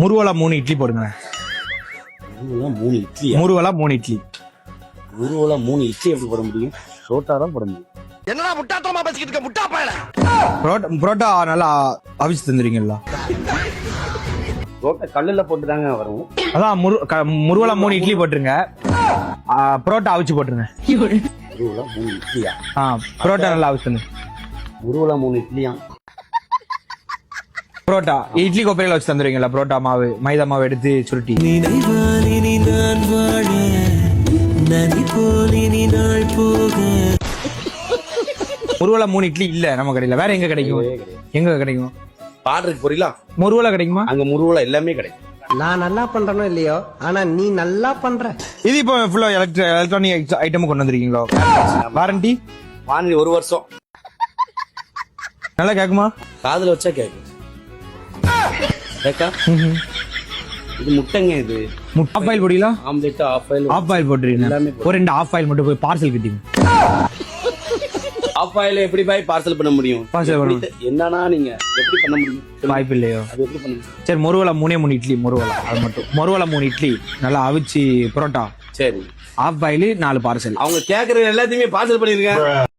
முருவலா 3 இட்லி போடுங்க. முருவலா 3 இட்லி. முருவலா 3 இட்லி. முருவலா 3 இட்லி எப்படி போட முடியும்? புரோட்டா தான் போட முடியும். என்னடா முட்டாத்தனமா பேசிக்கிட்டு இருக்க முட்டா பயல. புரோட்டா நல்லா அவிச்சு தந்துறீங்களா? புரோட்டா கல்லுல போட்டு தாங்க வரும். அதான் முருவலா 3 இட்லி போட்டுருங்க. புரோட்டா அவிச்சு போட்டுருங்க. முருவலா 3 இட்லியா? புரோட்டா நல்லா அவிச்சு தந்து. முருவலா 3 இட்லியா? புரோட்டா இட்லி கொப்பரையில வச்சு தந்துருவீங்களா? புரோட்டா மாவு மைதா மாவு எடுத்து சுருட்டி. முருவலா 3 இட்லி இல்ல நம்ம கடையில. வேற எங்க கிடைக்கும்? எங்க கிடைக்கும்? பாடுறதுக்கு போறீங்களா? முருவலா கிடைக்குமா? அங்க முருவலா எல்லாமே கிடைக்கும். நான் நல்லா பண்றேனோ இல்லையோ, ஆனா நீ நல்லா பண்ற. இது இப்போ ஃபுல்லா எலக்ட்ரானிக் ஐட்டம் கொண்டு வந்திருக்கீங்களா? வாரண்டி 1 வருஷம். நல்லா கேக்குமா? காதுல வச்சா கேக்கும். கேக்கா? இது முட்டைங்க. இது ஆஃப் ஆயில் போடுவீங்களா? Omelette half oil. Half oil போட்டுறீங்க. எல்லாமே ஒரு 2 ஆஃப் ஆயில் மட்டும் போய் பார்சல் கட்டிங்க. ஆஃப் ஆயில் எப்படி பாய் பார்சல் பண்ண முடியும்? என்னன்னா நீங்க எப்படி பண்ண முடியும்? வாய்ப்பு இல்லையோ? அது எப்படி பண்ண முடியும்? சரி, முருவலா 3 இட்லி. முருவலா அது மட்டும். முருவலா 3 இட்லி நல்லா அவிச்சு புரோட்டா. சரி, ஆஃப் ஆயில் 4 பார்சல். அவங்க கேக்குற எல்லாத்தையுமே பார்சல் பண்ணிருக்கேன்.